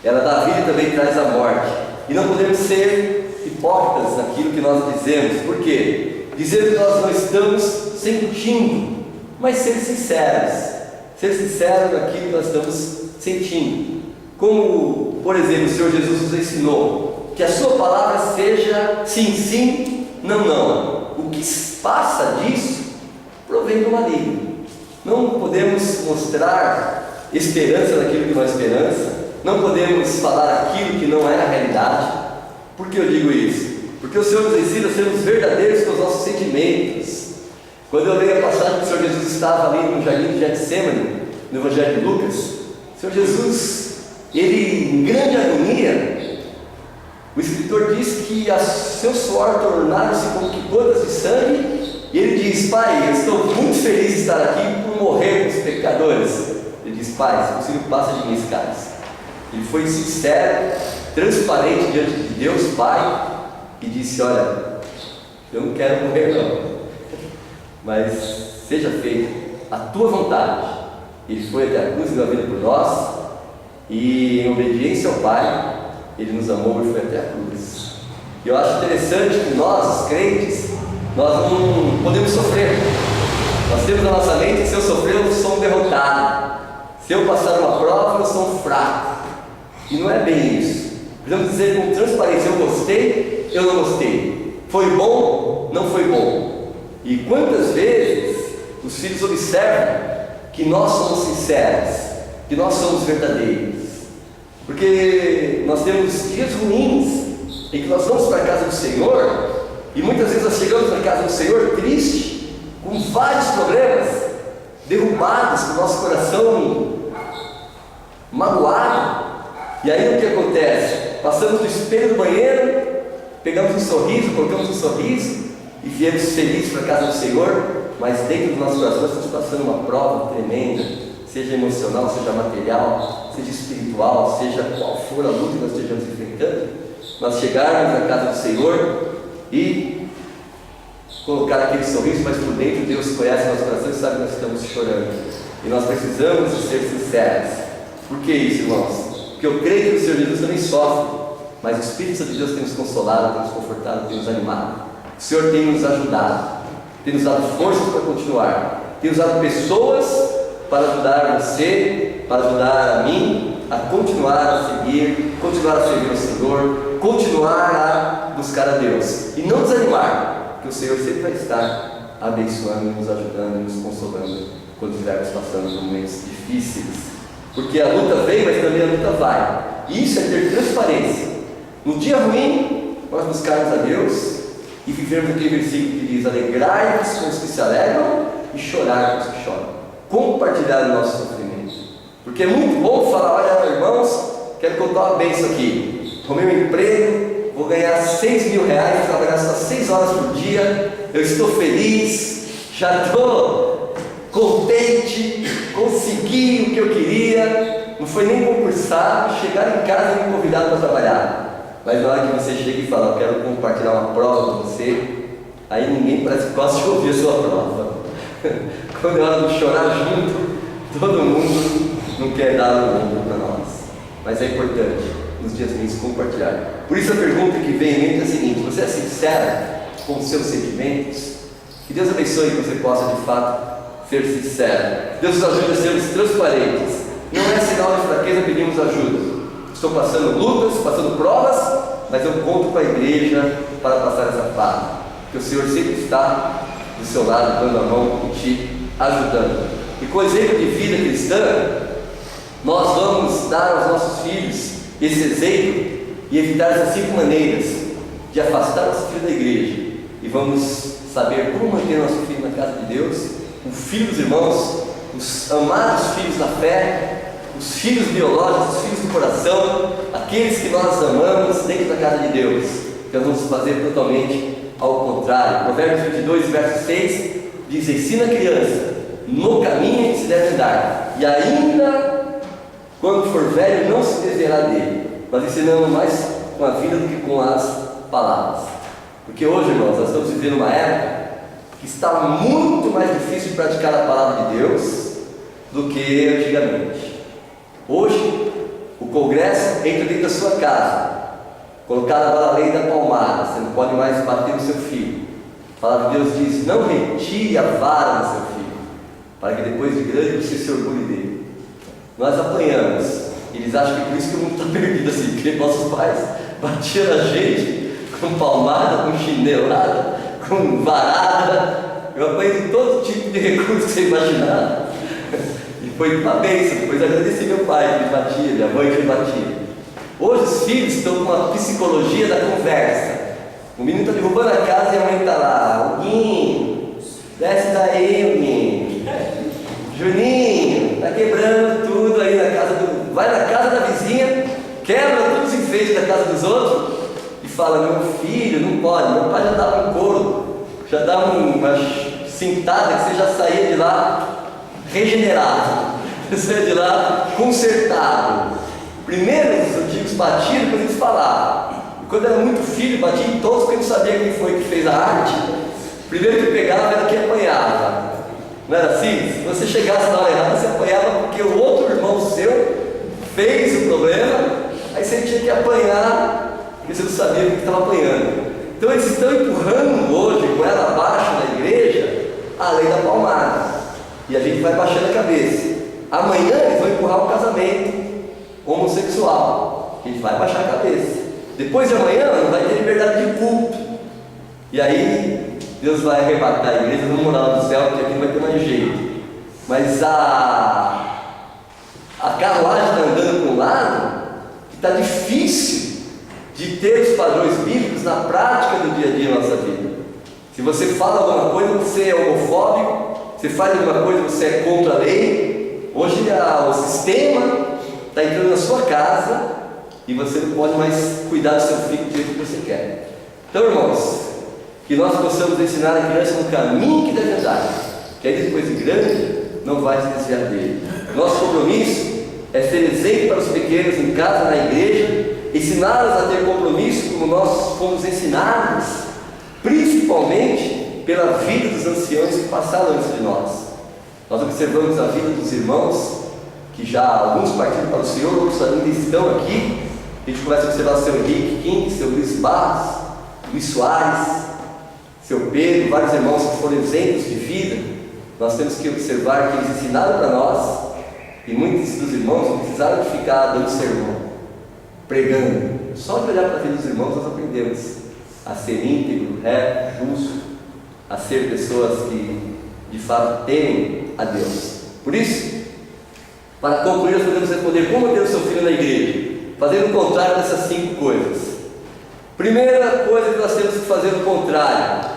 Ela dá vida e também traz a morte. E não podemos ser hipócritas naquilo que nós dizemos. Por quê? Dizer que nós não estamos sentindo, mas ser sinceros. Ser sinceros naquilo que nós estamos sentindo. Como, por exemplo, o Senhor Jesus nos ensinou, que a sua palavra seja sim, sim, não, não. O que passa disso provém do maligno. Não podemos mostrar esperança naquilo que não é esperança. Não podemos falar aquilo que não é a realidade. Por que eu digo isso? Porque o Senhor nos ensina a sermos verdadeiros com os nossos sentimentos. Quando eu leio a passagem que o Senhor Jesus estava ali no jardim de Getsemane, no Evangelho de Lucas, o Senhor Jesus, ele em grande agonia, o escritor diz que seu suor tornaram-se como que gotas de sangue, e ele diz: Pai, eu estou muito feliz de estar aqui por morrer com os pecadores. Ele diz: Pai, se possível, passa de mim esse cálice. Ele foi sincero, transparente diante de Deus Pai, e disse: olha, eu não quero morrer não, mas seja feita a tua vontade. Ele foi até a cruz e deu a vida por nós, e em obediência ao Pai, Ele nos amou e foi até a cruz. E eu acho interessante que nós, os crentes, nós não podemos sofrer. Nós temos na nossa mente que se eu sofrer eu sou um derrotado, se eu passar uma prova eu sou um fraco. E não é bem isso. Precisamos dizer com transparência: eu gostei, eu não gostei, foi bom, não foi bom. E quantas vezes os filhos observam que nós somos sinceros, que nós somos verdadeiros. Porque nós temos dias ruins em que nós vamos para a casa do Senhor, e muitas vezes nós chegamos na casa do Senhor triste, com vários problemas, derrubados, com o nosso coração magoado. E aí o que acontece? Passamos do espelho do banheiro, pegamos um sorriso, colocamos um sorriso e viemos felizes para a casa do Senhor, mas dentro do nosso coração nós estamos passando uma prova tremenda, seja emocional, seja material, seja espiritual, seja qual for a luta que nós estejamos enfrentando. Nós chegarmos na casa do Senhor e colocar aquele sorriso, mas por dentro Deus conhece nosso coração e sabe que nós estamos chorando. E nós precisamos de ser sinceros. Por que isso, irmãos? Porque eu creio que o Senhor Jesus também sofre, mas o Espírito Santo de Deus tem nos consolado, tem nos confortado, tem nos animado. O Senhor tem nos ajudado, tem nos dado forças para continuar, tem usado pessoas para ajudar você, para ajudar a mim a continuar a seguir, continuar a servir ao Senhor, continuar a buscar a Deus e não desanimar, porque o Senhor sempre vai estar abençoando, nos ajudando e nos consolando quando estivermos passando por momentos difíceis. Porque a luta vem, mas também a luta vai. E isso é ter transparência. No dia ruim, nós buscarmos a Deus e vivermos aquele versículo que diz: alegrai-vos com os que se alegram e chorar com os que choram. Compartilhar o nosso sofrimento. Porque é muito bom falar: olha, irmãos, quero contar uma bênção aqui. Arrumei um emprego, vou ganhar 6 mil reais, vou trabalhar só 6 horas por dia, eu estou feliz, já estou contente, consegui o que eu queria, não foi nem concursado, chegar em casa e me convidar para trabalhar. Mas na hora que você chega e fala: eu quero compartilhar uma prova com você, aí ninguém parece que gosta de ouvir a sua prova. quando é hora de chorar junto, todo mundo não quer dar o ombro para nós. Mas é importante, nos dias ruins, compartilhar. Por isso a pergunta que vem em mente é a seguinte: você é sincero com os seus sentimentos? Que Deus abençoe que você possa de fato ser sincero. Deus nos ajude a sermos transparentes. Não é sinal de fraqueza pedirmos ajuda. Estou passando lutas, passando provas, mas eu conto com a igreja para passar essa fase, porque o Senhor sempre está do seu lado, dando a mão e te ajudando. E com o exemplo de vida cristã, nós vamos dar aos nossos filhos esse exemplo e evitar essas 5 maneiras de afastar nosso filho da igreja. E vamos saber como manter nosso filho na casa de Deus, o filho dos irmãos, os amados filhos da fé, os filhos biológicos, os filhos do coração, aqueles que nós amamos dentro da casa de Deus. Então vamos fazer totalmente ao contrário. Provérbios 22, verso 6 diz: ensina a criança no caminho em que se deve andar, e ainda quando for velho não se desviará dele. Nós ensinamos mais com a vida do que com as palavras, porque hoje, irmãos, nós estamos vivendo uma época que está muito mais difícil de praticar a palavra de Deus do que antigamente. Hoje, o Congresso entra dentro da sua casa, colocada agora a lei da palmada, você não pode mais bater no seu filho. A palavra de Deus diz: não retire a vara do seu filho, para que depois de grande você se orgulhe dele. Nós apanhamos, eles acham que por isso que o mundo está perdido assim, porque nossos pais batiam na gente com palmada, com chinelada, com varada. Eu apanhei de todo tipo de recurso que você imaginar. E foi uma bênção. Depois agradeci meu pai que me batia, minha mãe que me batia. Hoje os filhos estão com uma psicologia da conversa. O menino está derrubando a casa e a mãe está lá: Huguinho, desce daí, Huguinho. Juninho, está quebrando tudo aí na casa do... Vai na casa da vizinha, quebra todos os enfeites da casa dos outros e fala: meu filho, não pode. Meu pai já dava um couro, já dava uma cintada que você já saía de lá regenerado, você saía de lá consertado. Primeiro os antigos batiam, depois eles falavam. E quando era muito filho, batia em todos porque não sabia quem foi que fez a arte. Primeiro que pegava era quem apanhava. Não era assim? Se você chegasse na hora errada, você apanhava porque o outro irmão seu fez o problema, aí você tinha que apanhar porque você não sabia o que estava apanhando. Então eles estão empurrando hoje, com ela abaixo da igreja, a lei da palmada. E a gente vai baixando a cabeça. Amanhã eles vão empurrar o casamento homossexual. A gente vai baixar a cabeça. Depois de amanhã não vai ter liberdade de culto. E aí Deus vai arrebatar a igreja, vamos morar lá no céu, porque aqui não vai ter mais jeito. Mas a carruagem está andando para um lado que está difícil de ter os padrões bíblicos na prática do dia a dia da nossa vida. Se você fala alguma coisa, você é homofóbico. Você faz alguma coisa, você é contra a lei. Hoje o sistema está entrando na sua casa e você não pode mais cuidar do seu filho do jeito que você quer. Então, irmãos, que nós possamos ensinar a criança no caminho que deve andar, que aí depois de grande não vai se desviar dele. Nosso compromisso é ser exemplo para os pequenos em casa, na igreja, ensiná-los a ter compromisso como nós fomos ensinados, principalmente pela vida dos anciãos que passaram antes de nós. Nós observamos a vida dos irmãos, que já alguns partiram para o Senhor, outros ainda estão aqui. A gente começa a observar o seu Henrique King, seu Luiz Barros, Luiz Soares, seu Pedro, vários irmãos que foram exemplos de vida. Nós temos que observar que eles ensinaram para nós, e muitos dos irmãos não precisaram de ficar dando sermão, pregando. Só de olhar para a vida dos irmãos nós aprendemos a ser íntegro, reto, justo, a ser pessoas que de fato temem a Deus. Por isso, para concluir, nós podemos responder: como ter o seu filho na igreja? Fazendo o contrário dessas 5 coisas. Primeira coisa que nós temos que fazer o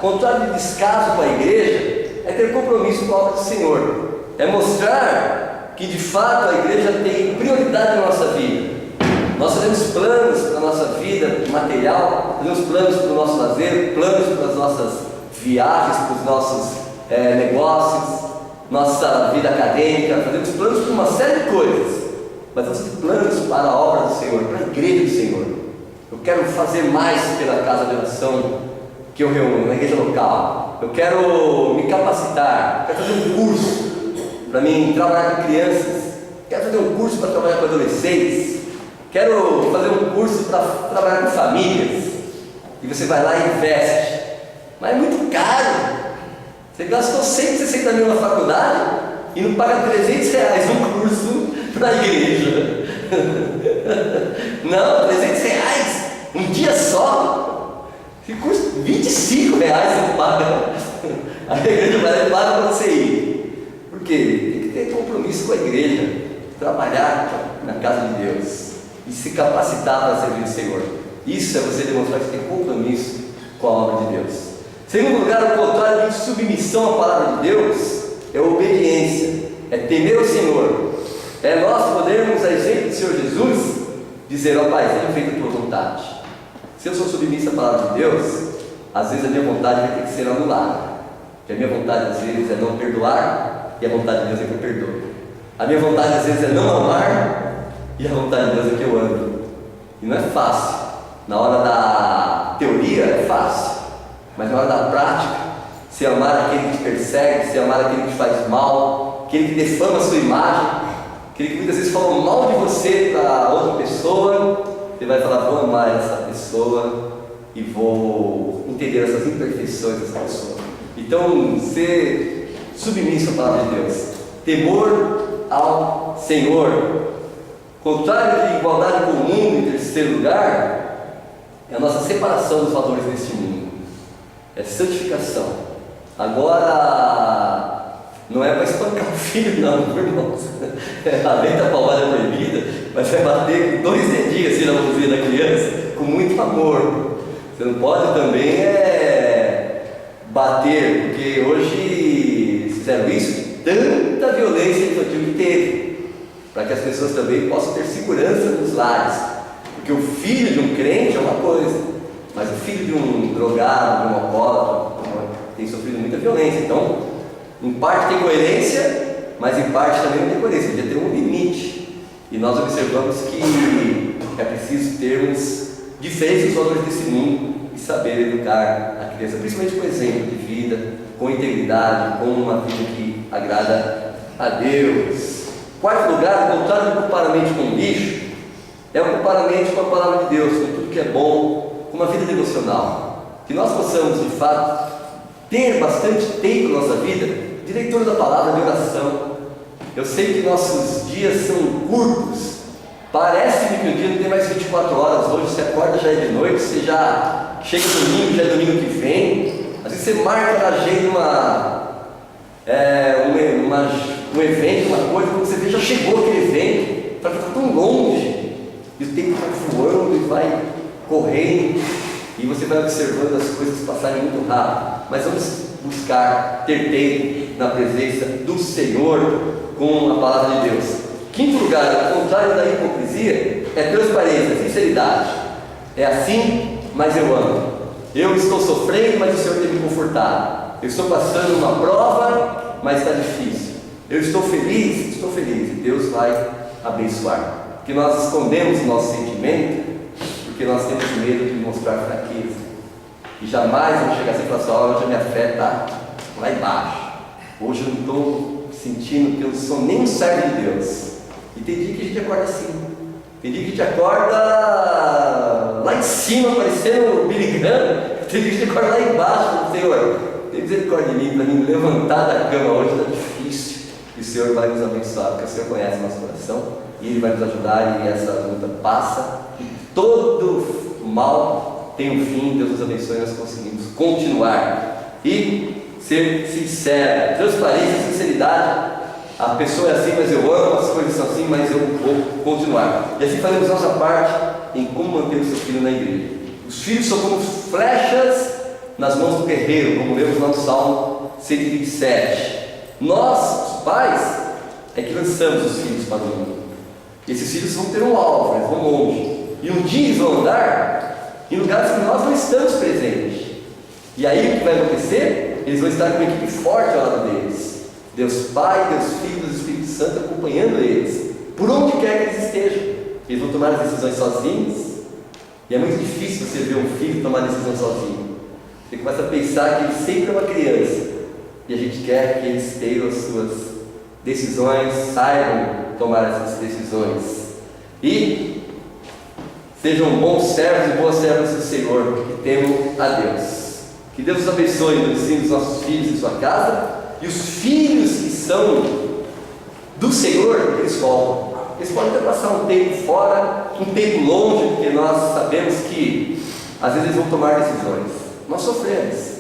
contrário de descaso com a igreja, é ter compromisso com a obra do Senhor. É mostrar que de fato a igreja tem prioridade na nossa vida. Nós fazemos planos para a nossa vida material, fazemos planos para o nosso lazer, planos para as nossas viagens, para os nossos negócios, nossa vida acadêmica, fazemos planos para uma série de coisas, mas nós temos planos para a obra do Senhor, para a igreja do Senhor. Eu quero fazer mais pela casa de oração, que eu reúno na igreja local. Eu quero me capacitar, quero fazer um curso para mim trabalhar com crianças, quero fazer um curso para trabalhar com adolescentes, quero fazer um curso para trabalhar com famílias. E você vai lá e investe, mas é muito caro. Você gastou 160 mil na faculdade e não paga 300 reais no curso para a igreja. Não, 300 reais, um dia só. Esse curso, 25 reais você paga. A igreja vai lá e paga para você ir. Por quê? Tem que ter compromisso com a igreja, trabalhar na casa de Deus e se capacitar para servir o Senhor. Isso é você demonstrar que tem compromisso com a obra de Deus. Segundo lugar, o contrário de submissão à palavra de Deus é obediência, é temer o Senhor. É nós podermos, a exemplo do Senhor Jesus, dizer: ó Pai, seja feita a tua vontade. Se eu sou submisso à palavra de Deus, às vezes a minha vontade vai ter que ser anulada. Porque a minha vontade às vezes é não perdoar, e a vontade de Deus é que eu perdoo. A minha vontade às vezes é não amar, e a vontade de Deus é que eu amo. E não é fácil. Na hora da teoria é fácil, mas na hora da prática, se amar aquele que te persegue, se amar aquele que te faz mal, aquele que defama a sua imagem, aquele que muitas vezes fala mal de você para outra pessoa, você vai falar: vou amar essa pessoa e vou entender essas imperfeições dessa pessoa. Então, ser submisso à palavra de Deus, temor ao Senhor. Contrário de igualdade com o mundo, em terceiro lugar, é a nossa separação dos valores deste mundo, é santificação. Agora, não é para espancar o filho, não, irmãos. A lei da palmada é proibida, mas é bater com 2 dedinhos assim na mãozinha da criança, com muito amor. Você não pode também bater, porque hoje fizeram isso de tanta violência infantil que teve, para que as pessoas também possam ter segurança nos lares. Porque o filho de um crente é uma coisa, mas o filho de um drogado, de um alcoólatra, tem sofrido muita violência. Então, em parte tem coerência, mas em parte também não tem coerência, devia ter um limite. E nós observamos que é preciso termos diferentes dos valores desse mundo e saber educar a criança, principalmente com exemplo de vida, com integridade, com uma vida que agrada a Deus. Quarto lugar, contrário de ocupar a mente com lixo, é ocupar a mente com a palavra de Deus, com tudo que é bom, com uma vida devocional. Que nós possamos, de fato, ter bastante tempo na nossa vida de leitura da palavra, de oração. Eu sei que nossos dias são curtos. Parece-me que o dia não tem mais 24 horas. Hoje você acorda, já é de noite, você já chega domingo, já é domingo que vem. Às vezes você marca na agenda um evento, uma coisa, quando você vê, já chegou aquele evento, está tão longe, e o tempo vai voando e vai correndo, e você vai observando as coisas passarem muito rápido. Mas vamos buscar ter tempo na presença do Senhor com a palavra de Deus. Quinto lugar, ao contrário da hipocrisia, é transparência, sinceridade. É assim, mas eu amo. Eu estou sofrendo, mas o Senhor tem me confortado. Eu estou passando uma prova, mas está difícil. Eu estou feliz, e Deus vai abençoar. Porque nós escondemos o nosso sentimento, porque nós temos medo de mostrar fraqueza. E jamais vamos chegar assim e falar assim: hoje a minha fé está lá embaixo. Hoje eu não estou sentindo que eu não sou nem um servo de Deus. E tem dia que a gente acorda assim. Tem dia que a gente acorda lá em cima, parecendo Billy Graham. Tem dia que a gente acorda lá embaixo. Senhor, tem misericórdia de mim, para mim levantar da cama hoje está difícil. E o Senhor vai nos abençoar, porque o Senhor conhece o nosso coração. E Ele vai nos ajudar, e essa luta passa. E todo mal tem um fim. Deus nos abençoe e nós conseguimos continuar. E ser sincero, transparência e sinceridade. A pessoa é assim, mas eu amo, as coisas são assim, mas eu vou continuar. E assim fazemos nossa parte em como manter o seu filho na igreja. Os filhos são como flechas nas mãos do guerreiro, como lemos lá no Salmo 127. Nós, os pais, é que lançamos os filhos para o mundo. E esses filhos vão ter um alvo, eles vão longe. E um dia eles vão andar em lugares que nós não estamos presentes. E aí o que vai acontecer? Eles vão estar com uma equipe forte ao lado deles. Deus Pai, Deus Filho, Deus Espírito Santo acompanhando eles, por onde quer que eles estejam. Eles vão tomar as decisões sozinhos, e é muito difícil você ver um filho tomar decisão sozinho. Você começa a pensar que ele sempre é uma criança. E a gente quer que eles tenham as suas decisões, saibam tomar essas decisões. E sejam bons servos e boas servas do Senhor, que temam a Deus. Que Deus os abençoe no ensino dos nossos filhos em sua casa. E os filhos que são do Senhor, eles voltam. Eles podem até passar um tempo fora, um tempo longe, porque nós sabemos que às vezes eles vão tomar decisões. Nós sofremos.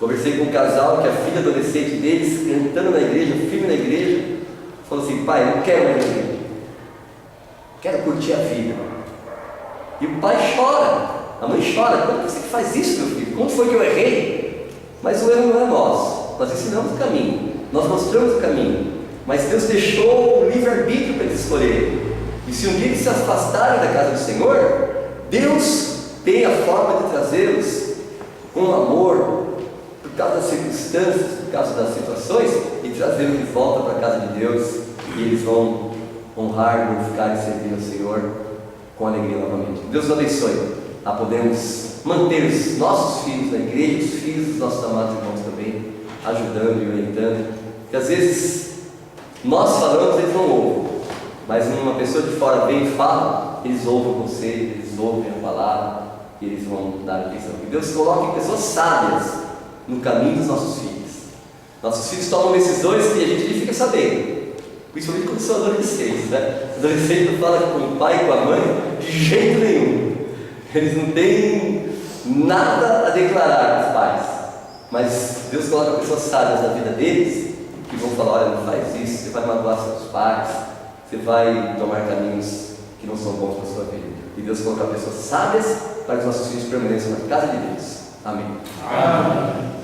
Conversei com um casal que a filha adolescente deles, cantando na igreja, firme na igreja, falou assim: pai, eu não quero mais na igreja, quero curtir a vida. E o pai chora, a mãe chora: como você que faz isso, meu filho? Como foi que eu errei? Mas o erro não é nosso, nós ensinamos o caminho, nós mostramos o caminho, mas Deus deixou o livre-arbítrio para eles escolherem. E se um dia eles se afastarem da casa do Senhor, Deus tem a forma de trazê-los com amor, por causa das circunstâncias, por causa das situações, e trazê-los de volta para a casa de Deus, e eles vão honrar, glorificar e servir ao Senhor com alegria novamente. Deus nos abençoe a podermos manter os nossos filhos na igreja, os filhos dos nossos amados irmãos também, ajudando e orientando, porque às vezes nós falamos, eles não ouvem, mas uma pessoa de fora vem e fala, eles ouvem o conselho, eles ouvem a palavra, e eles vão dar atenção. Que Deus coloque pessoas sábias no caminho dos nossos filhos. Nossos filhos tomam decisões que a gente nem fica sabendo, principalmente quando são adolescentes, né? Adolescente não fala com o pai e com a mãe de jeito nenhum. Eles não têm nada a declarar dos pais, mas Deus coloca pessoas sábias na vida deles, que vão falar: olha, não faz isso, você vai magoar seus pais, você vai tomar caminhos que não são bons para a sua vida. E Deus coloca pessoas sábias para que os nossos filhos permaneçam na casa de Deus. Amém. Amém.